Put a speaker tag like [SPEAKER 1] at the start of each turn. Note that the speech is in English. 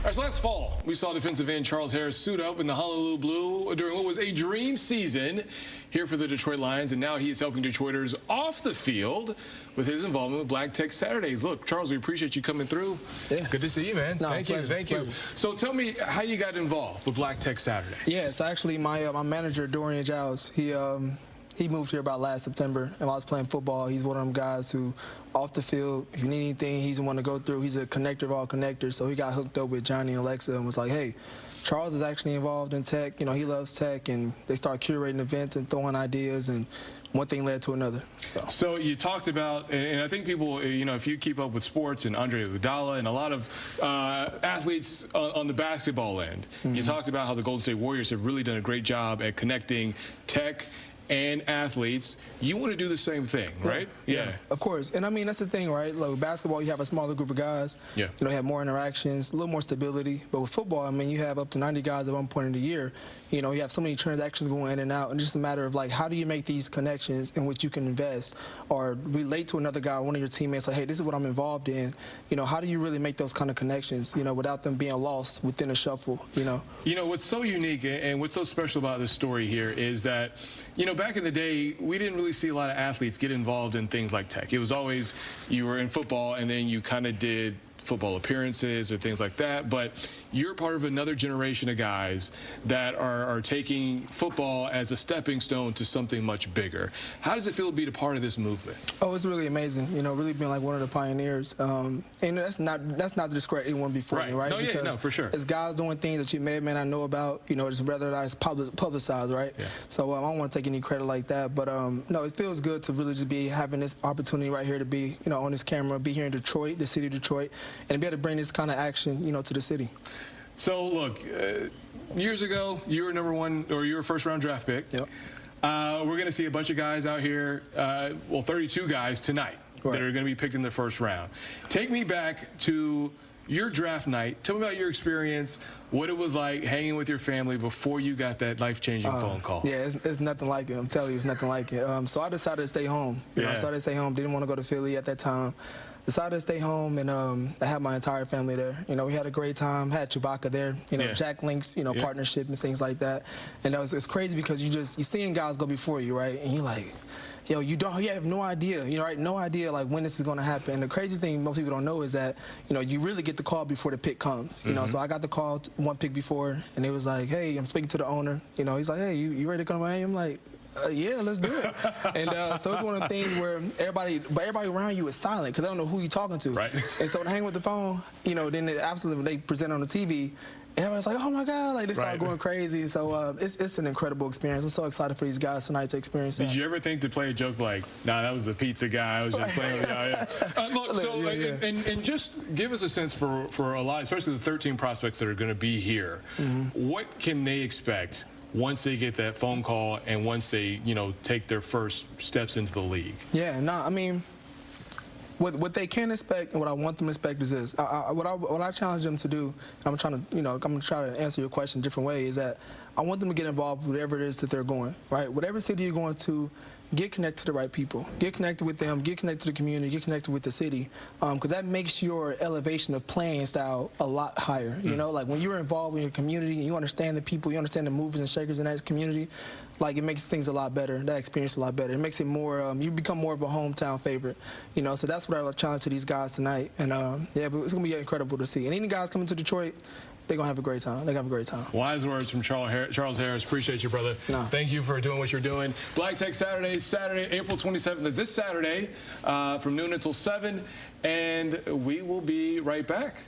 [SPEAKER 1] right, so last fall, we saw defensive end Charles Harris suit up in the Honolulu Blue during what was a dream season here for the Detroit Lions, and now he is helping Detroiters off the field with his involvement with Black Tech Saturdays. Look, Charles, we appreciate you coming through.
[SPEAKER 2] Yeah.
[SPEAKER 1] Good to see you, man.
[SPEAKER 2] No,
[SPEAKER 1] thank you. So tell me how you got involved with Black Tech Saturdays.
[SPEAKER 2] Yeah, so actually my manager, Dorian Giles, he moved here about last September, and while I was playing football, he's one of them guys who, off the field, if you need anything, he's the one to go through. He's a connector of all connectors, so he got hooked up with Johnny and Alexa and was like, hey, Charles is actually involved in tech. You know, he loves tech, and they start curating events and throwing ideas, and one thing led to another.
[SPEAKER 1] So you talked about, and I think people, you know, if you keep up with sports and Andre Iguodala and a lot of athletes on the basketball end, you talked about how the Golden State Warriors have really done a great job at connecting tech and athletes. You want to do the same thing, right?
[SPEAKER 2] Yeah, of course. And I mean, that's the thing, right? Like with basketball, you have a smaller group of guys.
[SPEAKER 1] Yeah.
[SPEAKER 2] You know, you have more interactions, a little more stability. But with football, I mean, you have up to 90 guys at one point in the year. You know, you have so many transactions going in and out, and just a matter of like, how do you make these connections in which you can invest or relate to another guy, one of your teammates, like, hey, this is what I'm involved in. You know, how do you really make those kind of connections, you know, without them being lost within a shuffle, you know?
[SPEAKER 1] You know, what's so unique and what's so special about this story here is that, you know, back in the day, we didn't really see a lot of athletes get involved in things like tech. It was always you were in football and then you kind of did football appearances or things like that, but you're part of another generation of guys that are taking football as a stepping stone to something much bigger. How does it feel to be a part of this movement?
[SPEAKER 2] Oh, it's really amazing, you know, really being like one of the pioneers. And that's not to discredit anyone before me, right?
[SPEAKER 1] No,
[SPEAKER 2] because
[SPEAKER 1] no, for sure.
[SPEAKER 2] It's guys doing things that you may or may not know about, you know, just rather than publicized, right? Yeah. So I don't want to take any credit like that, but no, it feels good to really just be having this opportunity right here to be, you know, on this camera, be here in Detroit, the city of Detroit, and be able to bring this kind of action, you know, to the city.
[SPEAKER 1] So look, years ago, you were #1 or you were first-round draft pick.
[SPEAKER 2] Yep.
[SPEAKER 1] We're going to see a bunch of guys out here, well, 32 guys tonight that are going to be picked in the first round. Take me back to your draft night. Tell me about your experience, what it was like hanging with your family before you got that life-changing phone call.
[SPEAKER 2] Yeah, it's nothing like it. I'm telling you, it's nothing like it. So I decided to stay home. You know, I decided to stay home. Didn't want to go to Philly at that time. Decided to stay home, and I had my entire family there. You know, we had a great time. Had Chewbacca there. You know, Jack Link's, you know, partnership and things like that. And it's crazy because you're seeing guys go before you, right? And you're like, yo, you have no idea, you know, right? No idea like when this is going to happen. And the crazy thing most people don't know is that, you know, you really get the call before the pick comes. You know, so I got the call one pick before, and it was like, hey, I'm speaking to the owner. You know, he's like, hey, you ready to come to Miami? I'm like, yeah, let's do it. And so it's one of the things where everybody around you is silent because they don't know who you're talking to.
[SPEAKER 1] Right.
[SPEAKER 2] And so when I hang with the phone, you know, then they present on the TV, and everybody's like, oh my God, like they start going crazy. So it's an incredible experience. I'm so excited for these guys tonight to experience that.
[SPEAKER 1] Did you ever think to play a joke like, nah, that was the pizza guy, I was just playing with the guy? Look, so, and just give us a sense for a lot, especially the 13 prospects that are going to be here. What can they expect once they get that phone call and once they, you know, take their first steps into the league?
[SPEAKER 2] Yeah, no, I mean, what they can expect and what I want them to expect is this. What I challenge them to do, I'm trying to, you know, I'm going to try to answer your question a different way, is that I want them to get involved with whatever it is that they're going, right? Whatever city you're going to, get connected to the right people. Get connected with them, get connected to the community, get connected with the city, because that makes your elevation of playing style a lot higher. You know, like when you're involved in your community and you understand the people, you understand the movers and shakers in that community, like it makes things a lot better, that experience a lot better. It makes it more, you become more of a hometown favorite, you know, so that's what I challenge to these guys tonight. And yeah, but it's going to be incredible to see. And any guys coming to Detroit, they're going to have a great time. They're going to have a great time.
[SPEAKER 1] Wise words from Charles Harris. Appreciate you, brother.
[SPEAKER 2] No.
[SPEAKER 1] Thank you for doing what you're doing. Black Tech Saturdays, Saturday, April 27th is this Saturday from noon until 7, and we will be right back.